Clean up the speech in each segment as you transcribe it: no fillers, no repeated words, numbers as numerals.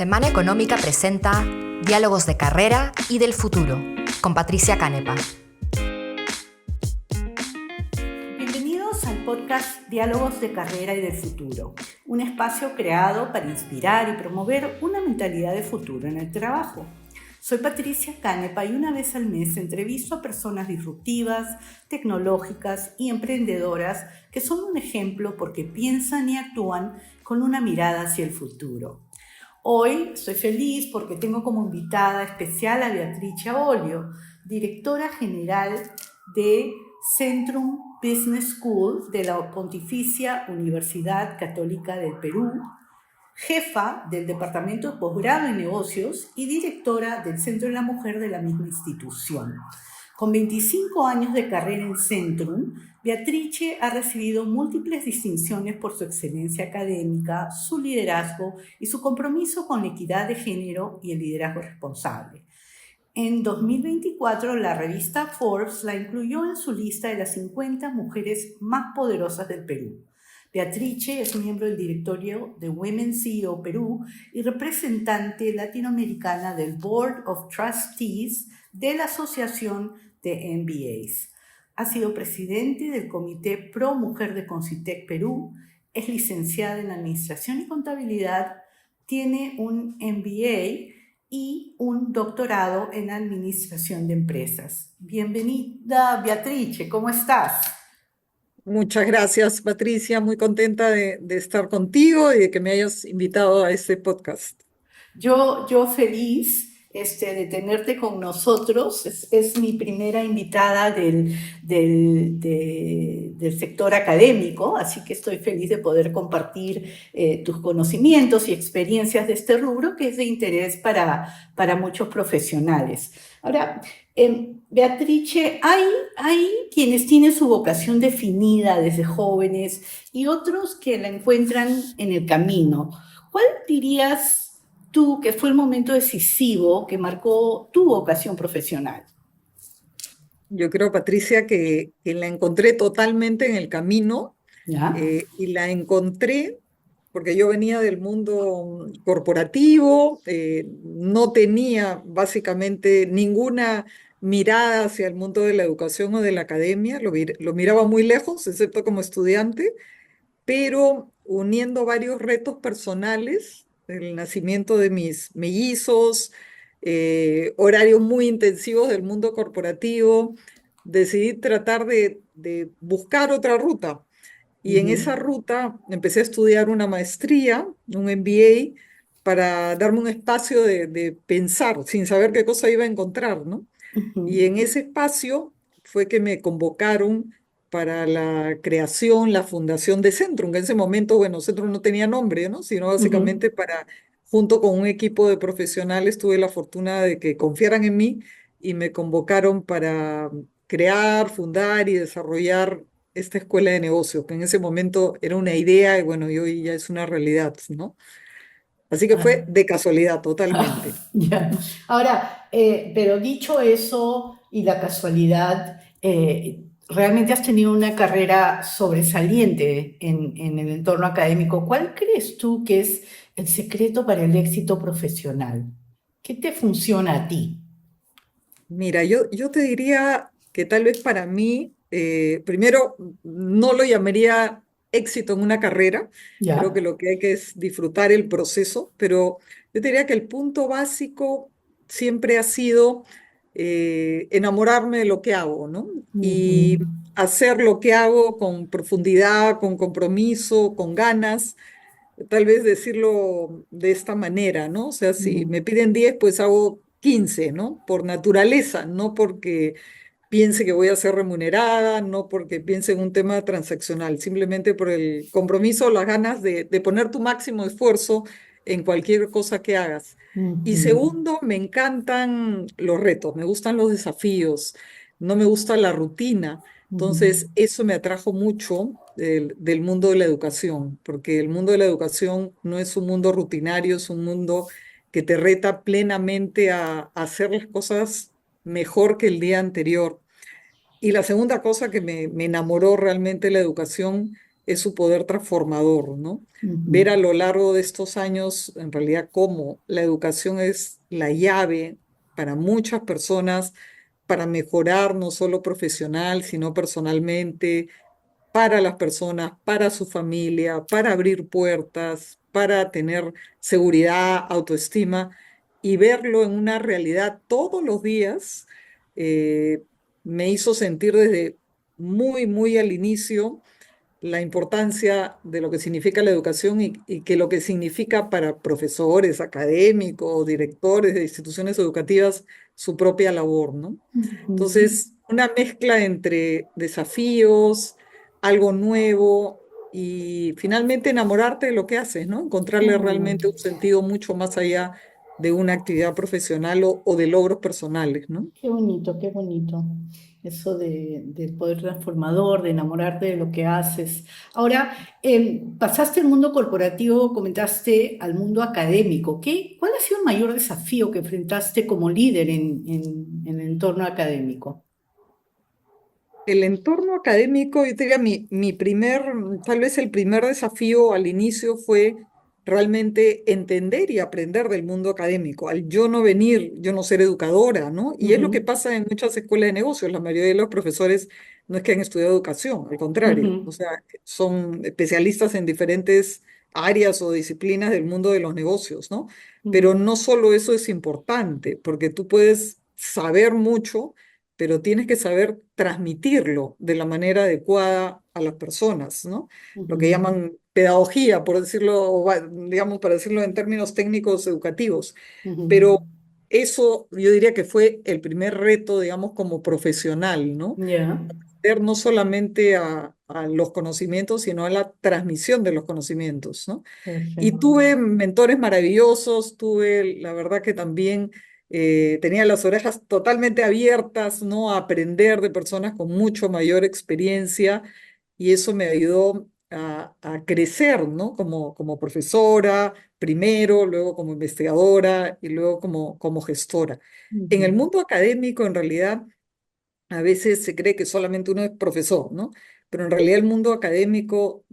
Semana Económica presenta Diálogos de Carrera y del Futuro, con Patricia Canepa. Bienvenidos al podcast Diálogos de Carrera y del Futuro, un espacio creado para inspirar y promover una mentalidad de futuro en el trabajo. Soy Patricia Canepa y una vez al mes entrevisto a personas disruptivas, tecnológicas y emprendedoras que son un ejemplo porque piensan y actúan con una mirada hacia el futuro. Hoy estoy feliz porque tengo como invitada especial a Beatrice Olio, directora general de Centrum Business School de la Pontificia Universidad Católica del Perú, jefa del Departamento de Posgrado en Negocios y directora del Centro de la Mujer de la misma institución. Con 25 años de carrera en Centrum, Beatrice ha recibido múltiples distinciones por su excelencia académica, su liderazgo y su compromiso con la equidad de género y el liderazgo responsable. En 2024, la revista Forbes la incluyó en su lista de las 50 mujeres más poderosas del Perú. Beatrice es miembro del directorio de Women CEO Perú y representante latinoamericana del Board of Trustees de la Asociación de MBAs. Ha sido presidente del Comité Pro Mujer de Concitec Perú, es licenciada en Administración y Contabilidad, tiene un MBA y un doctorado en Administración de Empresas. Bienvenida, Beatrice, ¿cómo estás? Muchas gracias, Patricia. Muy contenta de estar contigo y de que me hayas invitado a este podcast. Yo feliz de tenerte con nosotros. Es mi primera invitada del sector académico, así que estoy feliz de poder compartir tus conocimientos y experiencias de este rubro que es de interés para muchos profesionales. Ahora, Beatrice, hay quienes tienen su vocación definida desde jóvenes y otros que la encuentran en el camino. ¿Cuál dirías tú que fue el momento decisivo que marcó tu vocación profesional? Yo creo, Patricia, que la encontré totalmente en el camino. ¿Ya? Y la encontré porque yo venía del mundo corporativo, no tenía básicamente ninguna mirada hacia el mundo de la educación o de la academia, lo miraba muy lejos, excepto como estudiante, pero uniendo varios retos personales, el nacimiento de mis mellizos, horarios muy intensivos del mundo corporativo, decidí tratar de buscar otra ruta. Y en esa ruta empecé a estudiar una maestría, un MBA, para darme un espacio de pensar, sin saber qué cosa iba a encontrar, ¿no? Y en ese espacio fue que me convocaron para la creación, la fundación de Centrum, que en ese momento, bueno, Centrum no tenía nombre, ¿no? Sino básicamente junto con un equipo de profesionales, tuve la fortuna de que confiaran en mí y me convocaron para crear, fundar y desarrollar esta escuela de negocios, que en ese momento era una idea y bueno, y hoy ya es una realidad, ¿no? Así que fue de casualidad, totalmente. Ya. Ahora, pero dicho eso y la casualidad, realmente has tenido una carrera sobresaliente en el entorno académico. ¿Cuál crees tú que es el secreto para el éxito profesional? ¿Qué te funciona a ti? Mira, yo te diría que tal vez para mí, primero, no lo llamaría éxito en una carrera, creo que ¿Ya? lo que hay que es disfrutar el proceso, pero yo te diría que el punto básico siempre ha sido enamorarme de lo que hago, ¿no? Y Ujú, hacer lo que hago con profundidad, con compromiso, con ganas. Tal vez decirlo de esta manera, ¿no? O sea, si ujú. me piden 10, pues hago 15, ¿no? Por naturaleza, no porque piense que voy a ser remunerada, no porque piense en un tema transaccional, simplemente por el compromiso, las ganas de poner tu máximo esfuerzo en cualquier cosa que hagas. Y Ujú, segundo, me encantan los retos, me gustan los desafíos, no me gusta la rutina. ujú. Entonces, eso me atrajo mucho del mundo de la educación, porque el mundo de la educación no es un mundo rutinario, es un mundo que te reta plenamente a hacer las cosas mejor que el día anterior. Y la segunda cosa que me enamoró realmente de la educación es su poder transformador, ¿no? Ujú. Ver a lo largo de estos años, en realidad, cómo la educación es la llave para muchas personas para mejorar no solo profesional, sino personalmente, para las personas, para su familia, para abrir puertas, para tener seguridad, autoestima y verlo en una realidad todos los días, eh, me hizo sentir desde muy al inicio la importancia de lo que significa la educación y que lo que significa para profesores, académicos, directores de instituciones educativas, su propia labor, ¿no? Ujú. Entonces, una mezcla entre desafíos, algo nuevo y finalmente enamorarte de lo que haces, ¿no? Encontrarle Mm. realmente un sentido mucho más allá de una actividad profesional o de logros personales, ¿no? Qué bonito, qué bonito. Eso del poder transformador, de enamorarte de lo que haces. Ahora, pasaste del mundo corporativo, comentaste al mundo académico. ¿Cuál ha sido el mayor desafío que enfrentaste como líder en el entorno académico? El entorno académico, yo te diría, tal vez el primer desafío al inicio fue realmente entender y aprender del mundo académico, al yo no venir, yo no ser educadora, ¿no? Y es lo que Ujú, pasa en muchas escuelas de negocios, la mayoría de los profesores no es que han estudiado educación, al contrario, o ujú, sea, son especialistas en diferentes áreas o disciplinas del mundo de los negocios, ¿no? Pero ujú, no solo eso es importante, porque tú puedes saber mucho, pero tienes que saber transmitirlo de la manera adecuada a las personas, ¿no? Lo que ujú. llaman pedagogía, por decirlo, digamos, para decirlo en términos técnicos educativos. Ujú. Pero eso yo diría que fue el primer reto, digamos, como profesional, ¿no? Ya, Ver no solamente a los conocimientos, sino a la transmisión de los conocimientos, ¿no? Y perfecto. tuve mentores maravillosos, tuve, la verdad que también tenía las orejas totalmente abiertas, ¿no? A aprender de personas con mucho mayor experiencia y eso me ayudó a crecer, ¿no? Como profesora, primero, luego como investigadora y luego como gestora. En el Ujú. mundo académico, en realidad, a veces se cree que solamente uno es profesor, ¿no? Pero en realidad el mundo académico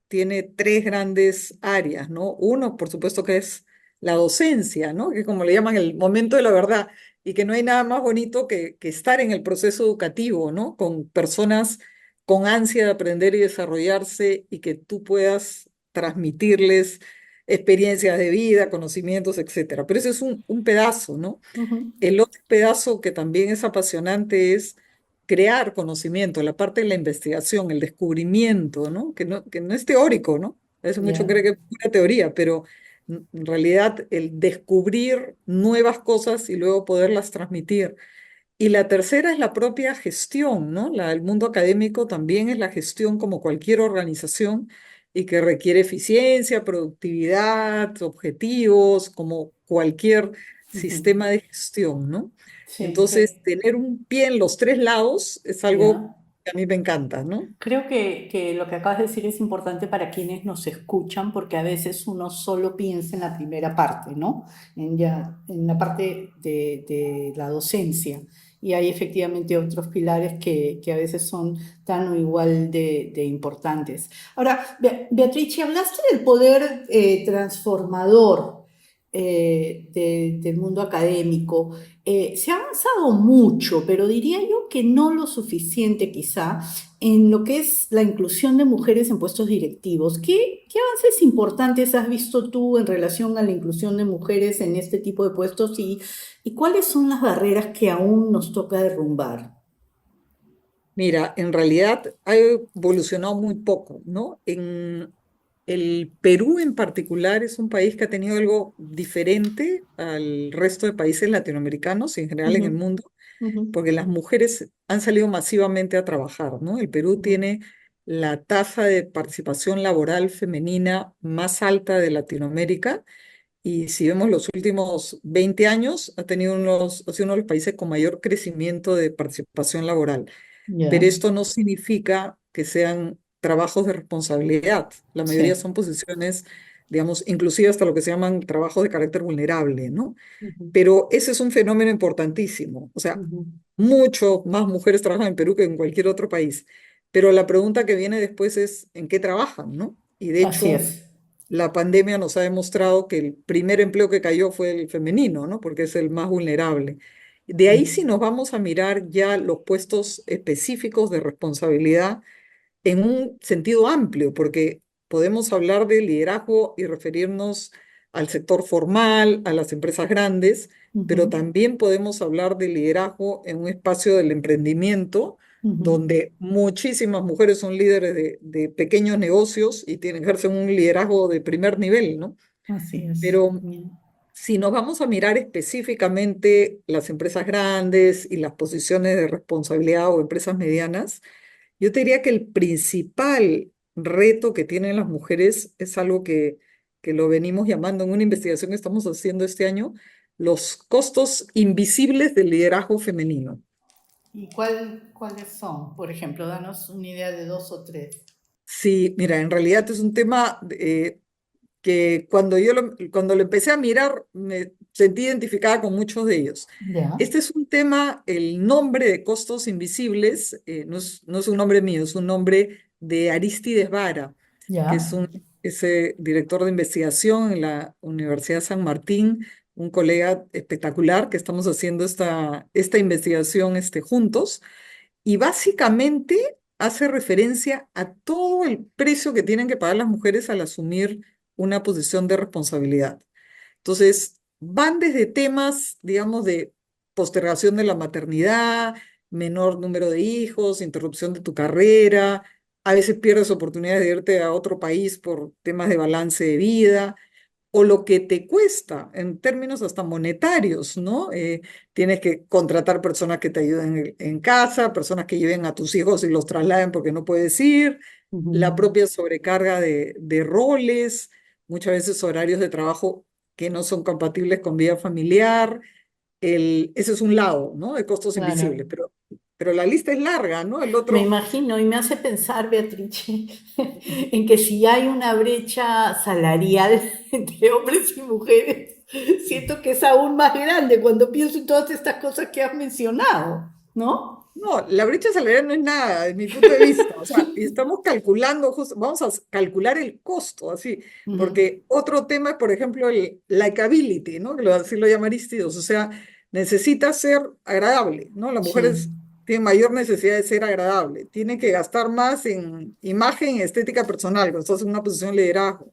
tiene tres grandes áreas, ¿no? Uno, por supuesto, que es la docencia, ¿no? Que como le llaman el momento de la verdad, y que no hay nada más bonito que estar en el proceso educativo, ¿no? Con personas con ansia de aprender y desarrollarse y que tú puedas transmitirles experiencias de vida, conocimientos, etcétera. Pero ese es un pedazo, ¿no? Ujú. El otro pedazo que también es apasionante es crear conocimiento, la parte de la investigación, el descubrimiento, ¿no? Que no es teórico, ¿no? A veces mucho Ya. cree que es pura teoría, pero en realidad el descubrir nuevas cosas y luego poderlas transmitir. Y la tercera es la propia gestión, ¿no? El mundo académico también es la gestión como cualquier organización y que requiere eficiencia, productividad, objetivos, como cualquier Ujú. sistema de gestión, ¿no? Sí, Entonces, tener un pie en los tres lados es algo ya. que a mí me encanta, ¿no? Creo que lo que acabas de decir es importante para quienes nos escuchan, porque a veces uno solo piensa en la primera parte, ¿no? En la parte de la docencia. Y hay efectivamente otros pilares que a veces son tan o igual de importantes. Ahora, Beatriz, hablaste del poder transformador del mundo académico. Se ha avanzado mucho, pero diría yo que no lo suficiente quizá en lo que es la inclusión de mujeres en puestos directivos. ¿Qué avances importantes has visto tú en relación a la inclusión de mujeres en este tipo de puestos y cuáles son las barreras que aún nos toca derrumbar? Mira, en realidad ha evolucionado muy poco, ¿no? En el Perú en particular es un país que ha tenido algo diferente al resto de países latinoamericanos y en general en Ujú, el mundo, ujú, porque las mujeres han salido masivamente a trabajar, ¿no? El Perú ujú. tiene la tasa de participación laboral femenina más alta de Latinoamérica y si vemos los últimos 20 años, ha sido uno de los países con mayor crecimiento de participación laboral. Pero Ya, esto no significa que sean trabajos de responsabilidad. La mayoría sí. son posiciones, digamos, inclusive hasta lo que se llaman trabajos de carácter vulnerable, ¿no? Ujú, Pero ese es un fenómeno importantísimo. O sea, ujú, mucho más mujeres trabajan en Perú que en cualquier otro país. pero la pregunta que viene después es ¿en qué trabajan, no? Y de Así hecho, es. la pandemia nos ha demostrado que el primer empleo que cayó fue el femenino, ¿no? Porque es el más vulnerable. De ahí si nos vamos a mirar ya los puestos específicos de responsabilidad en un sentido amplio, porque podemos hablar de liderazgo y referirnos al sector formal, a las empresas grandes, pero Ujú, también podemos hablar de liderazgo en un espacio del emprendimiento, ujú. donde muchísimas mujeres son líderes de pequeños negocios y tienen que ejercer un liderazgo de primer nivel, ¿no? Así es. Pero Bien. si nos vamos a mirar específicamente las empresas grandes y las posiciones de responsabilidad o empresas medianas, yo te diría que el principal reto que tienen las mujeres es algo que lo venimos llamando en una investigación que estamos haciendo este año, los costos invisibles del liderazgo femenino. ¿Y cuáles son? Por ejemplo, danos una idea de dos o tres. Sí, mira, en realidad es un tema que cuando lo empecé a mirar me sentí identificada con muchos de ellos. Ya, Este es un tema, el nombre de costos invisibles, no es un nombre mío, es un nombre de Aristides Vara, que ya. ese director de investigación en la Universidad San Martín, un colega espectacular que estamos haciendo esta investigación juntos. Y básicamente hace referencia a todo el precio que tienen que pagar las mujeres al asumir una posición de responsabilidad. Entonces, van desde temas, digamos, de postergación de la maternidad, menor número de hijos, interrupción de tu carrera, a veces pierdes oportunidades de irte a otro país por temas de balance de vida o lo que te cuesta en términos hasta monetarios, ¿no? Tienes que contratar personas que te ayuden en casa, personas que lleven a tus hijos y los trasladen porque no puedes ir, la Ujú. propia sobrecarga de roles, muchas veces horarios de trabajo que no son compatibles con vida familiar. Ese es un lado, ¿no? De costos Claro. invisibles, pero la lista es larga, ¿no? El Me otro, imagino y me hace pensar, Beatrice, en que si hay una brecha salarial entre hombres y mujeres, siento que es aún más grande cuando pienso en todas estas cosas que has mencionado, ¿no? no, la brecha salarial no es nada, desde mi punto de vista. O sea, y estamos calculando, vamos a calcular el costo, así, Ujú. porque otro tema es, por ejemplo, el likability, ¿no? Así lo llama Aristides, o sea, necesita ser agradable, ¿no? Las Sí. mujeres tienen mayor necesidad de ser agradable, tienen que gastar más en imagen y estética personal, cuando estás en una posición de liderazgo.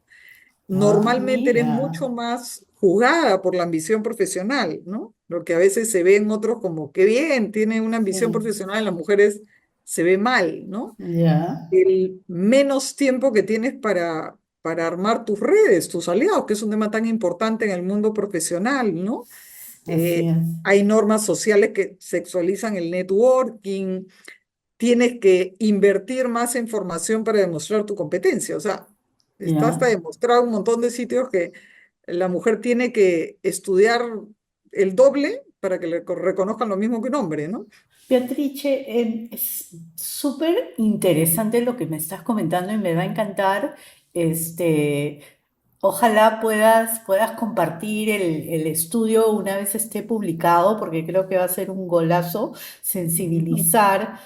Ah, Normalmente eres mira. mucho más juzgada por la ambición profesional, ¿no? Lo que a veces se ve en otros como, qué bien, tiene una ambición Sí. profesional, en las mujeres se ve mal, ¿no? Ya. El menos tiempo que tienes para armar tus redes, tus aliados, que es un tema tan importante en el mundo profesional, ¿no? Así es. Hay normas sociales que sexualizan el networking, tienes que invertir más en formación para demostrar tu competencia. O sea, está hasta Ya. demostrado un montón de sitios que la mujer tiene que estudiar el doble para que le reconozcan lo mismo que un hombre, ¿no? Beatrice, es súper interesante lo que me estás comentando y me va a encantar. Este, ojalá puedas compartir el estudio una vez esté publicado, porque creo que va a ser un golazo sensibilizar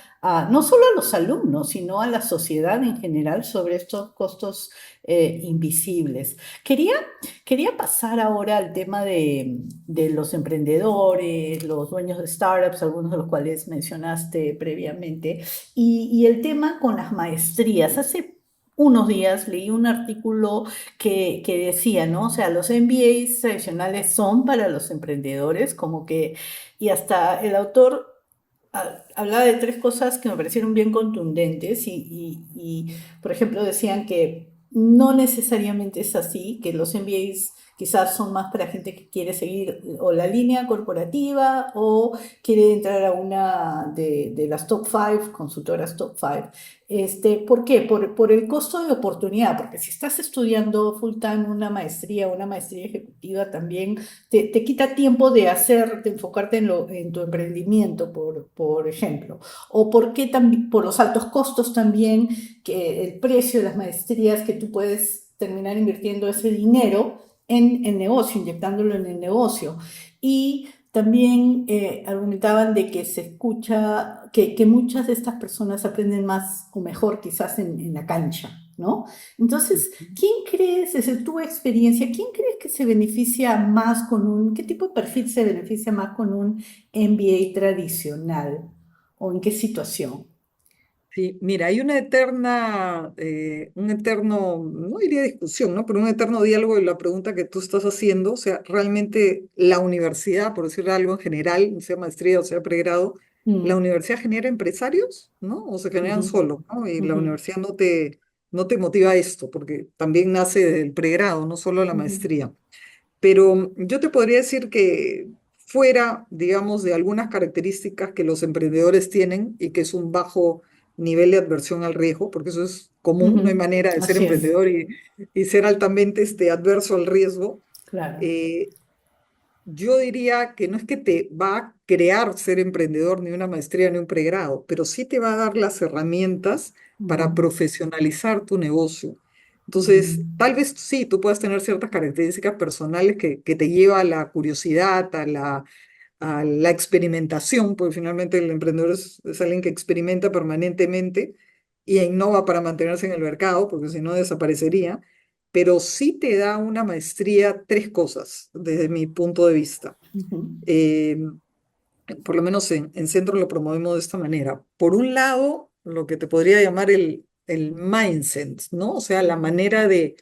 no solo a los alumnos, sino a la sociedad en general sobre estos costos invisibles. Quería, quería pasar ahora al tema de los emprendedores, los dueños de startups, algunos de los cuales mencionaste previamente, y el tema con las maestrías. Hace unos días leí un artículo que decía, ¿no? O sea, los MBAs tradicionales son para los emprendedores, como que, y hasta el autor hablaba de tres cosas que me parecieron bien contundentes por ejemplo, decían que no necesariamente es así, que los MBAs quizás son más para gente que quiere seguir o la línea corporativa o quiere entrar a una de las top 5, consultoras top 5. ¿Por qué? Por el costo de oportunidad, porque si estás estudiando full time una maestría ejecutiva también te quita tiempo de enfocarte en tu emprendimiento, por ejemplo. O porque también, por los altos costos también, que el precio de las maestrías, que tú puedes terminar invirtiendo ese dinero en el negocio, inyectándolo en el negocio. Y también argumentaban de que se escucha, que muchas de estas personas aprenden más o mejor quizás en la cancha, ¿no? Entonces, ¿quién crees, desde tu experiencia, quién crees que se beneficia más qué tipo de perfil se beneficia más con un MBA tradicional? ¿O en qué situación? Sí, mira, hay un eterno, no diría discusión, ¿no? Pero un eterno diálogo de la pregunta que tú estás haciendo. O sea, realmente la universidad, por decir algo en general, sea maestría o sea pregrado, la Mm, universidad genera empresarios, ¿no? O se generan ujú, solos, ¿no? Y la ujú, universidad no te motiva a esto, porque también nace del pregrado, no solo la ujú, maestría. Pero yo te podría decir que fuera, digamos, de algunas características que los emprendedores tienen y que es un bajo nivel de adversión al riesgo, porque eso es común, no hay ujú. manera de ser Así es, emprendedor y ser altamente adverso al riesgo. claro. eh, yo diría que no es que te va a crear ser emprendedor ni una maestría ni un pregrado, pero sí te va a dar las herramientas para Mm, profesionalizar tu negocio. Entonces, mm, tal vez sí, tú puedas tener ciertas características personales que te lleva a la curiosidad, a la experimentación, porque finalmente el emprendedor es alguien que experimenta permanentemente y innova para mantenerse en el mercado, porque si no desaparecería, pero sí te da una maestría tres cosas desde mi punto de vista. ujú, Eh, por lo menos en Centro lo promovemos de esta manera. Por un lado, lo que te podría llamar el mindset, ¿no? O sea, la ujú, manera de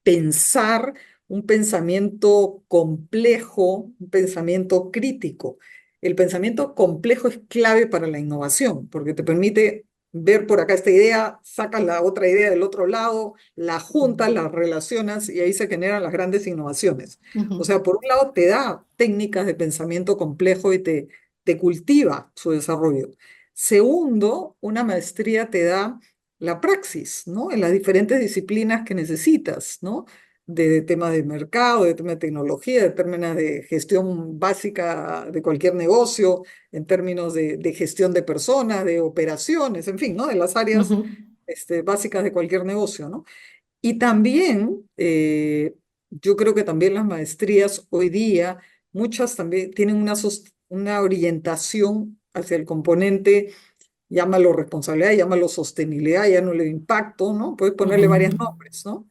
pensar un pensamiento complejo, un pensamiento crítico. El pensamiento complejo es clave para la innovación, porque te permite ver por acá esta idea, sacas la otra idea del otro lado, la juntas, la relacionas y ahí se generan las grandes innovaciones. O ujú, sea, por un lado te da técnicas de pensamiento complejo y te cultiva su desarrollo. Segundo, una maestría te da la praxis, ¿no? En las diferentes disciplinas que necesitas, ¿no? De temas de mercado, de temas de tecnología, de términos de gestión básica de cualquier negocio, en términos de gestión de personas, de operaciones, en fin, ¿no? De las áreas ujú, básicas de cualquier negocio, ¿no? Y también, yo creo que también las maestrías hoy día, muchas también tienen una orientación hacia el componente, llámalo responsabilidad, llámalo sostenibilidad, llámalo impacto, ¿no? Puedes ponerle varios ujú. nombres, ¿no?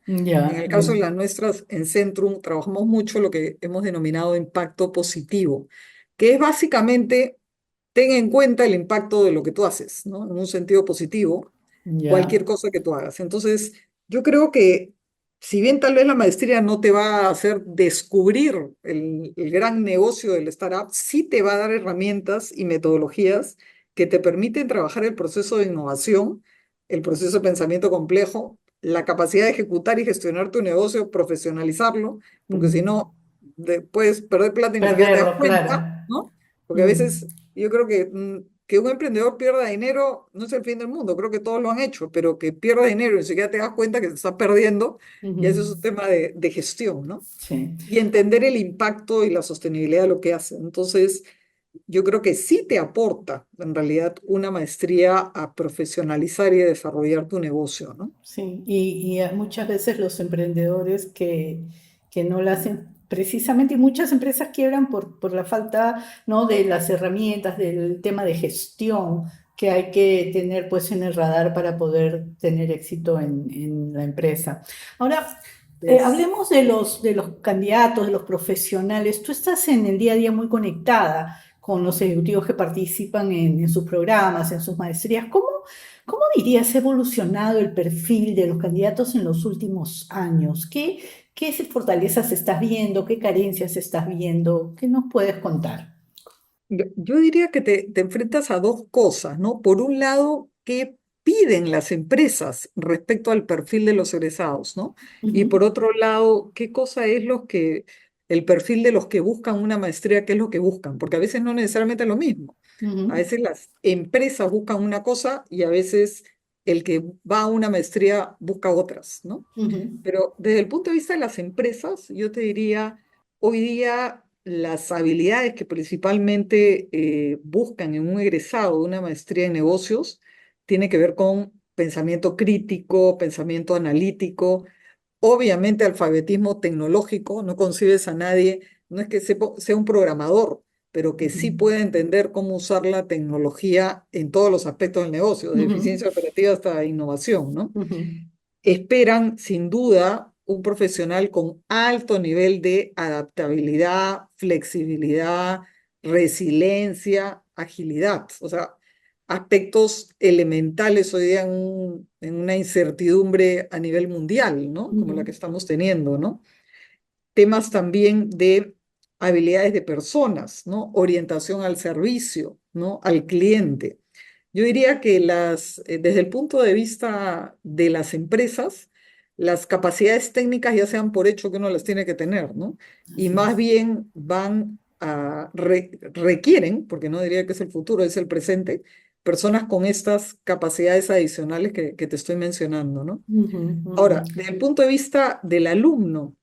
En Ya, el caso ya. de las nuestras en Centrum, trabajamos mucho lo que hemos denominado impacto positivo, que es básicamente, ten en cuenta el impacto de lo que tú haces, ¿no? En un sentido positivo Ya. cualquier cosa que tú hagas. Entonces, yo creo que si bien tal vez la maestría no te va a hacer descubrir el gran negocio del startup, sí te va a dar herramientas y metodologías que te permiten trabajar el proceso de innovación, el proceso de pensamiento complejo, la capacidad de ejecutar y gestionar tu negocio, profesionalizarlo, porque Ujú. si no, puedes perder plata y ni siquiera te das Perderlo, claro. cuenta, ¿no? Porque a veces Mm, yo creo que un emprendedor pierda dinero no es el fin del mundo, creo que todos lo han hecho, pero que pierda dinero y ni siquiera te das cuenta que te estás perdiendo, y eso es ujú. un tema de gestión, ¿no? Sí. Y entender el impacto y la sostenibilidad de lo que hace. Entonces, yo creo que sí te aporta, en realidad, una maestría a profesionalizar y desarrollar tu negocio, ¿no? Sí, y muchas veces los emprendedores que no lo hacen precisamente, y muchas empresas quiebran por la falta, ¿no? De las herramientas, del tema de gestión que hay que tener pues en el radar para poder tener éxito en la empresa. Ahora, Es, hablemos de los candidatos, de los profesionales. Tú estás en el día a día muy conectada con los ejecutivos que participan en sus programas, en sus maestrías. ¿Cómo dirías ha evolucionado el perfil de los candidatos en los últimos años? ¿Qué fortalezas estás viendo? ¿Qué carencias estás viendo? ¿Qué nos puedes contar? yo diría que te enfrentas a dos cosas, ¿no? Por un lado, ¿qué piden las empresas respecto al perfil de los egresados, ¿no? Y por Ujú, otro lado, ¿qué cosa es el perfil de los que buscan una maestría, qué es lo que buscan? Porque a veces no necesariamente es lo mismo. A ujú, veces las empresas buscan una cosa y a veces el que va a una maestría busca otras, ¿no? ujú, Pero desde el punto de vista de las empresas, yo te diría, hoy día las habilidades que principalmente buscan en un egresado de una maestría en negocios tiene que ver con pensamiento crítico, pensamiento analítico, obviamente alfabetismo tecnológico. No concibes a nadie, no es que sea un programador, pero que sí Ujú, pueda entender cómo usar la tecnología en todos los aspectos del negocio, desde ujú, eficiencia operativa hasta innovación, ¿no? ujú, Esperan, sin duda, un profesional con alto nivel de adaptabilidad, flexibilidad, resiliencia, agilidad. O sea, aspectos elementales hoy día en una incertidumbre a nivel mundial, ¿no? Como la que ujú. estamos teniendo, ¿no? Temas también de habilidades de personas, ¿no? Orientación al servicio, ¿no? Al cliente. Yo diría que desde el punto de vista de las empresas, las capacidades técnicas ya sean por hecho que uno las tiene que tener, ¿no? Y Así más es. bien requieren, porque no diría que es el futuro, es el presente, personas con estas capacidades adicionales que te estoy mencionando, ¿no? Ujú, ujú, Ahora, desde el punto de vista del alumno,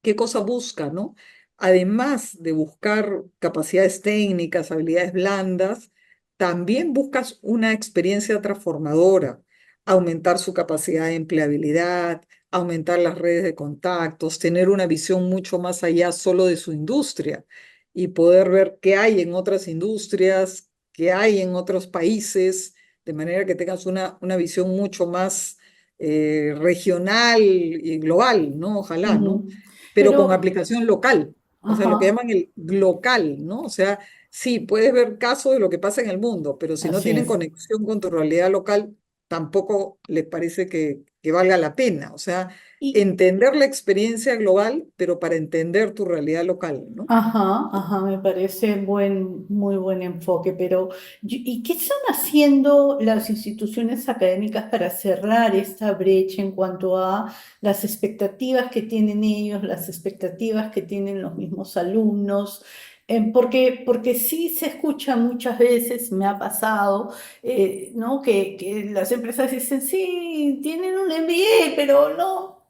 ¿qué cosa busca, no? Además de buscar capacidades técnicas, habilidades blandas, también buscas una experiencia transformadora, aumentar su capacidad de empleabilidad, aumentar las redes de contactos, tener una visión mucho más allá solo de su industria y poder ver qué hay en otras industrias, qué hay en otros países, de manera que tengas una visión mucho más regional y global, ¿no? Ojalá, ¿no? ujú. Pero con Pero, aplicación local, o sea, lo que ajá, llaman el local, ¿no? O sea, sí, puedes ver casos de lo que pasa en el mundo, pero si no así tienen es. conexión con tu realidad local, tampoco les parece que valga la pena. O sea, Y, entender la experiencia global, pero para entender tu realidad local, ¿no? ajá, ajá, me parece muy buen enfoque, pero ¿y qué están haciendo las instituciones académicas para cerrar esta brecha en cuanto a las expectativas que tienen ellos, las expectativas que tienen los mismos alumnos? Porque sí se escucha muchas veces, me ha pasado, ¿no? Que las empresas dicen, sí, tienen un MBA, pero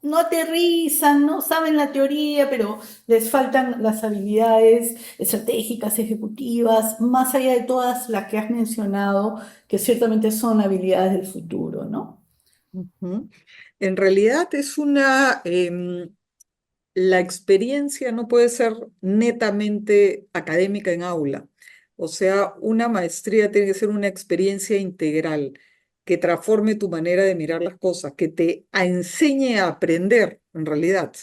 no aterrizan, no saben la teoría, pero les faltan las habilidades estratégicas, ejecutivas, más allá de todas las que has mencionado, que ciertamente son habilidades del futuro, ¿no? Ujú. En realidad la experiencia no puede ser netamente académica en aula. O sea, una maestría tiene que ser una experiencia integral que transforme tu manera de mirar las cosas, que te enseñe a aprender en realidad,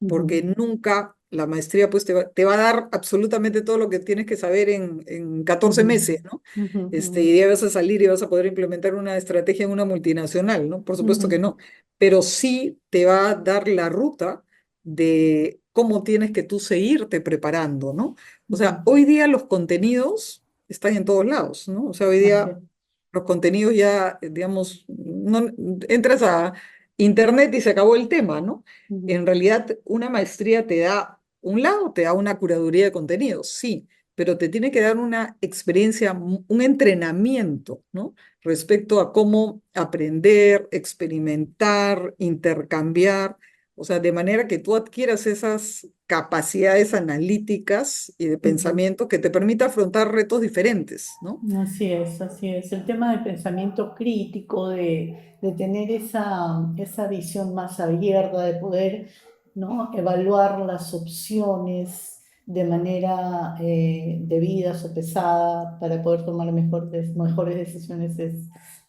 porque Ujú, nunca la maestría pues te va a dar absolutamente todo lo que tienes que saber en 14 ujú, meses, ¿no? ujú, Y ya vas a salir y vas a poder implementar una estrategia en una multinacional, ¿no? Por supuesto que no, pero sí te va a dar la ruta de cómo tienes que tú seguirte preparando, ¿no? O ujú, sea, hoy día los contenidos están en todos lados, ¿no? O sea, hoy ujú. Así día es. los contenidos ya, digamos, no, entras a internet y se acabó el tema, ¿no? Ujú, En realidad, una maestría te da, un lado, te da una curaduría de contenidos, sí, pero te tiene que dar una experiencia, un entrenamiento, ¿no? Respecto a cómo aprender, experimentar, intercambiar. O sea, de manera que tú adquieras esas capacidades analíticas y de ujú. pensamiento que te permita afrontar retos diferentes, ¿no? Así es, así es. El tema del pensamiento crítico, de tener esa visión más abierta, de poder, ¿no? Evaluar las opciones de manera debida, sopesada, para poder tomar mejores decisiones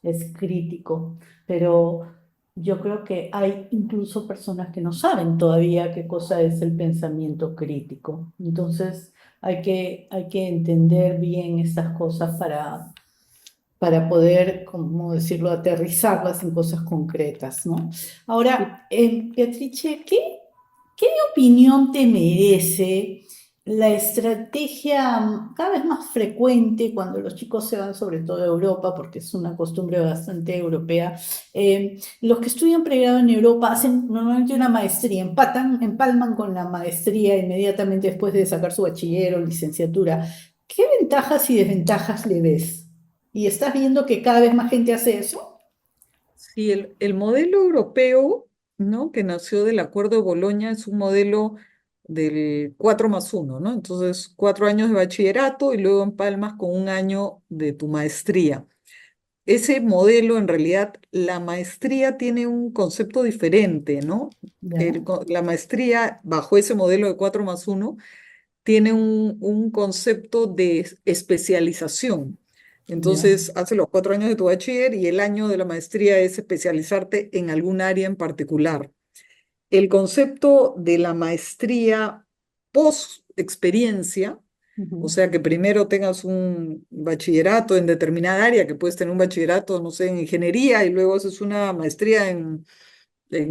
es crítico. Pero yo creo que hay incluso personas que no saben todavía qué cosa es el pensamiento crítico. Entonces, hay que entender bien estas cosas para poder, como decirlo, aterrizarlas en cosas concretas, ¿no? Ahora, Beatrice, ¿qué opinión te merece la estrategia cada vez más frecuente cuando los chicos se van, sobre todo a Europa, porque es una costumbre bastante europea? Los que estudian pregrado en Europa hacen normalmente una maestría, empalman con la maestría inmediatamente después de sacar su bachiller o licenciatura. ¿Qué ventajas y desventajas le ves? ¿Y estás viendo que cada vez más gente hace eso? Sí, el modelo europeo, ¿no? Que nació del Acuerdo de Boloña es un modelo del 4+1, ¿no? Entonces, 4 años de bachillerato y luego empalmas con un año de tu maestría. Ese modelo, en realidad, la maestría tiene un concepto diferente, ¿no? Ya. La maestría, bajo ese modelo de 4+1, tiene un concepto de especialización. Ya. Entonces, hace los 4 años de tu bachiller y el año de la maestría es especializarte en algún área en particular. El concepto de la maestría post experiencia, o Ujú, sea, que primero tengas un bachillerato en determinada área, que puedes tener un bachillerato, no sé, en ingeniería y luego haces una maestría en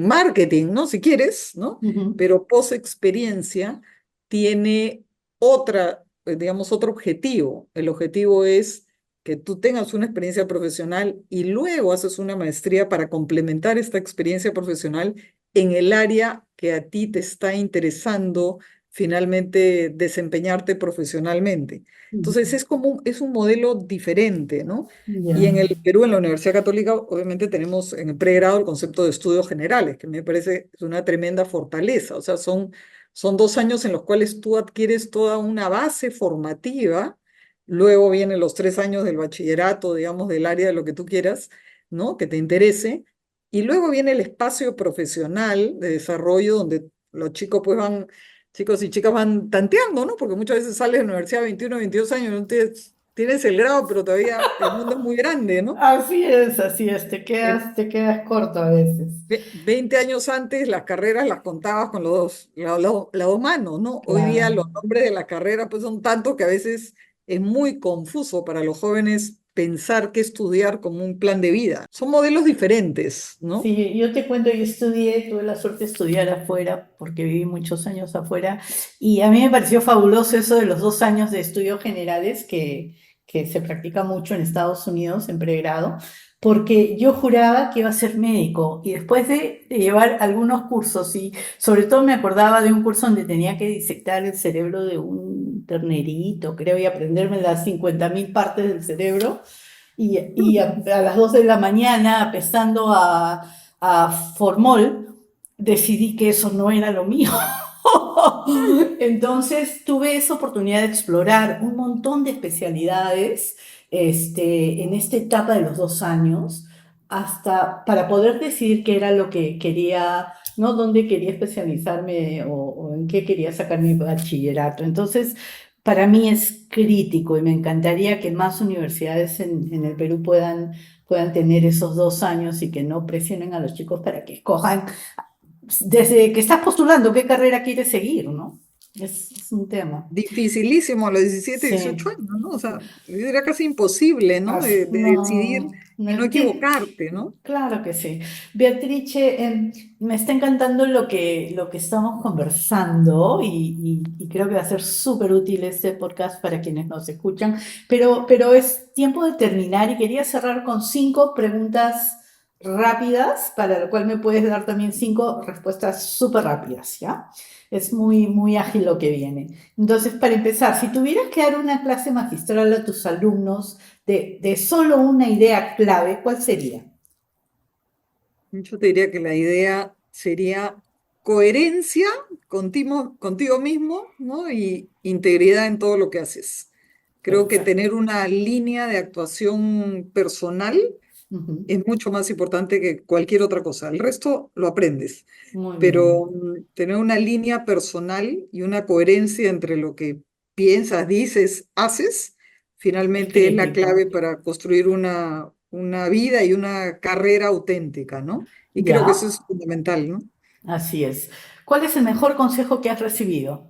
marketing, ¿no? Si quieres, ¿no? ujú, Pero post experiencia tiene otra, digamos, otro objetivo. El objetivo es que tú tengas una experiencia profesional y luego haces una maestría para complementar esta experiencia profesional en el área que a ti te está interesando finalmente desempeñarte profesionalmente. Entonces ujú. es un modelo diferente, ¿no? Y Ya. en el Perú, en la Universidad Católica, obviamente tenemos en el pregrado el concepto de estudios generales, que me parece es una tremenda fortaleza. O sea, son 2 años en los cuales tú adquieres toda una base formativa. Luego vienen los 3 años del bachillerato, digamos, del área de lo que tú quieras, ¿no? Que te interese. Y luego viene el espacio profesional de desarrollo donde los chicos pues chicos y chicas van tanteando, ¿no? Porque muchas veces sales de la universidad a 21, 22 años, no tienes el grado, pero todavía el mundo es muy grande, ¿no? Así es, En te quedas corto a veces. 20 años antes las carreras las contabas con las dos manos, ¿no? Hoy día Claro. los nombres de las carreras pues son tantos que a veces es muy confuso para los jóvenes pensar qué estudiar como un plan de vida. Son modelos diferentes, ¿no? Sí, yo te cuento, yo estudié, tuve la suerte de estudiar afuera, porque viví muchos años afuera, y a mí me pareció fabuloso eso de los 2 años de estudios generales que se practica mucho en Estados Unidos en pregrado, porque yo juraba que iba a ser médico, y después de llevar algunos cursos, y sobre todo me acordaba de un curso donde tenía que disectar el cerebro de un ternerito, creo, y aprenderme las 50.000 partes del cerebro. Y a las 2 de la mañana, apestando a formol, decidí que eso no era lo mío. Entonces tuve esa oportunidad de explorar un montón de especialidades en esta etapa de los 2 años, hasta para poder decidir qué era lo que quería, ¿no? Dónde quería especializarme o en qué quería sacar mi bachillerato. Entonces, para mí es crítico y me encantaría que más universidades en el Perú puedan tener esos 2 años y que no presionen a los chicos para que escojan desde que estás postulando qué carrera quieres seguir, ¿no? Es un tema. Dificilísimo a los 17, 18 Sí. años, ¿no? O sea, era casi imposible, ¿no? De decidir No, y no equivocarte, ¿no? claro que sí. Beatrice, me está encantando lo que estamos conversando y creo que va a ser súper útil este podcast para quienes nos escuchan, pero es tiempo de terminar y quería cerrar con 5 preguntas rápidas, para lo cual me puedes dar también 5 respuestas súper rápidas, ¿ya? Es muy, muy ágil lo que viene. Entonces, para empezar, si tuvieras que dar una clase magistral a tus alumnos de solo una idea clave, ¿cuál sería? Yo te diría que la idea sería coherencia contigo mismo, ¿no? Y integridad en todo lo que haces. Creo que Perfecto. tener una línea de actuación personal Ujú. es mucho más importante que cualquier otra cosa. El resto lo aprendes, Muy pero bien. tener una línea personal y una coherencia entre lo que piensas, dices, haces, Es finalmente es la clave crítico. para construir una vida y una carrera auténtica, ¿no? Y creo que eso ¿Ya? es fundamental, ¿no? Así es. ¿Cuál es el mejor consejo que has recibido?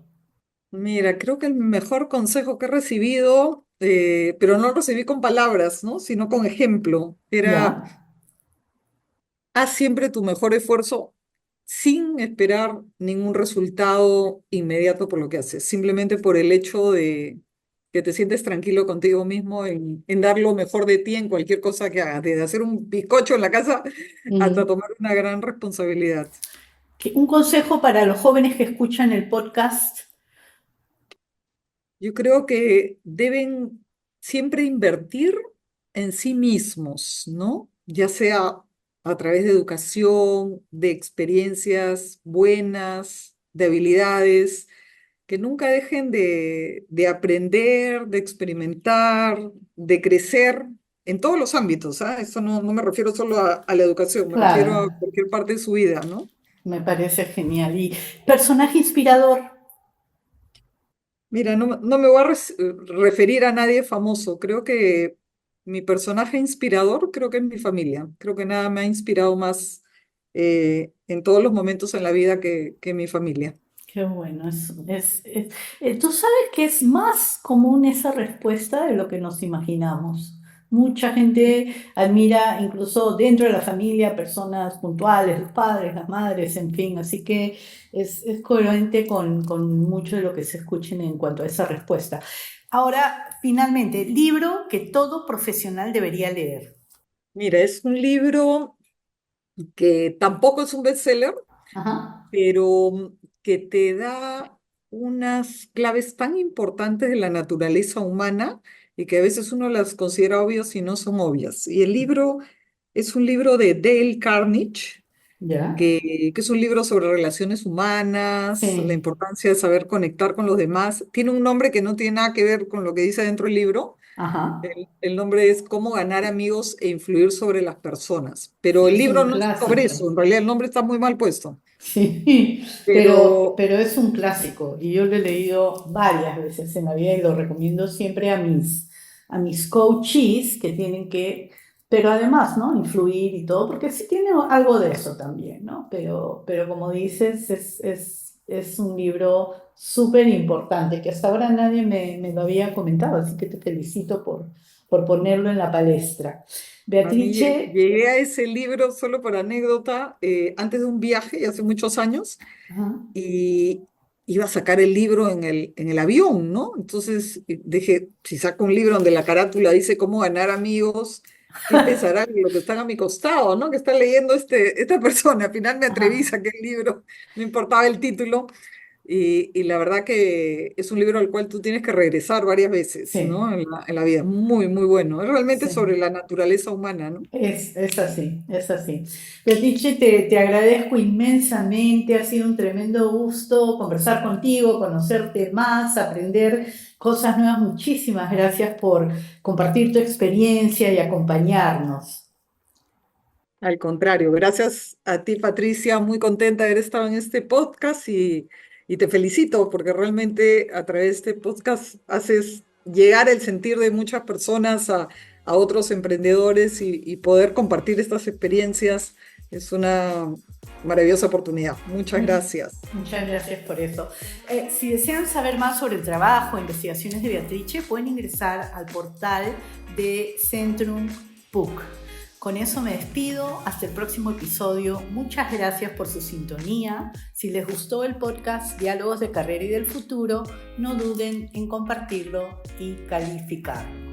Mira, creo que el mejor consejo que he recibido, pero no lo recibí con palabras, ¿no? Sino con ejemplo, era ¿Ya? haz siempre tu mejor esfuerzo sin esperar ningún resultado inmediato por lo que haces, simplemente por el hecho de que te sientes tranquilo contigo mismo en dar lo mejor de ti en cualquier cosa que hagas, desde hacer un bizcocho en la casa hasta Ujú. tomar una gran responsabilidad. Un consejo para los jóvenes que escuchan el podcast. Yo creo que deben siempre invertir en sí mismos, ¿no? Ya sea a través de educación, de experiencias buenas, de habilidades, que nunca dejen de aprender, de experimentar, de crecer en todos los ámbitos, ¿ah? Eso no me refiero solo a la educación, me refiero a Claro, cualquier parte de su vida, ¿no? me parece genial. Y personaje inspirador. Mira, no me voy a referir a nadie famoso. Creo que mi personaje inspirador, creo que es mi familia. Creo que nada me ha inspirado más en todos los momentos en la vida que mi familia. Qué bueno, tú sabes que es más común esa respuesta de lo que nos imaginamos. Mucha gente admira incluso dentro de la familia personas puntuales, los padres, las madres, en fin, así que es coherente con mucho de lo que se escuchen en cuanto a esa respuesta. Ahora, finalmente, libro que todo profesional debería leer. Mira, es un libro que tampoco es un bestseller, Ajá, pero que te da unas claves tan importantes de la naturaleza humana y que a veces uno las considera obvias y no son obvias. Y el libro es un libro de Dale Carnegie, ya, que es un libro sobre relaciones humanas, la sí, importancia de saber conectar con los demás. Tiene un nombre que no tiene nada que ver con lo que dice dentro del libro. ajá, El nombre es Cómo ganar amigos e influir sobre las personas. Pero sí, el es libro un no es sobre clásico. eso, en realidad el nombre está muy mal puesto. Sí, Pero pero es un clásico y yo lo he leído varias veces en la vida y lo recomiendo siempre a mis coaches que tienen que, pero además, ¿no? Influir y todo, porque sí tiene algo de eso también, ¿no? Pero como dices, es un libro súper importante que hasta ahora nadie me lo había comentado, así que te felicito por ponerlo en la palestra. a mí Beatrice, llegué a ese libro solo por anécdota antes de un viaje, hace muchos años, ajá, y iba a sacar el libro en el avión, ¿no? Entonces dije, si saco un libro donde la carátula dice cómo ganar amigos, ¿qué pensará lo que están a mi costado, ¿no? Que está leyendo esta persona. Al final me atreví, ajá, saqué el libro, no importaba el título. Y la verdad que es un libro al cual tú tienes que regresar varias veces, sí, ¿no? En la vida. Muy, muy bueno. Es realmente sí. sobre la naturaleza humana, ¿no? Es así, es así. Beatrice, te agradezco inmensamente, ha sido un tremendo gusto conversar contigo, conocerte más, aprender cosas nuevas. Muchísimas gracias por compartir tu experiencia y acompañarnos. Al contrario, gracias a ti, Patricia, muy contenta de haber estado en este podcast y te felicito porque realmente a través de este podcast haces llegar el sentir de muchas personas a otros emprendedores y poder compartir estas experiencias es una maravillosa oportunidad. Muchas gracias. Muchas gracias por eso. Si desean saber más sobre el trabajo e investigaciones de Beatrice, pueden ingresar al portal de Centrum PUC. Con eso me despido. Hasta el próximo episodio. Muchas gracias por su sintonía. Si les gustó el podcast Diálogos de Carrera y del Futuro, no duden en compartirlo y calificarlo.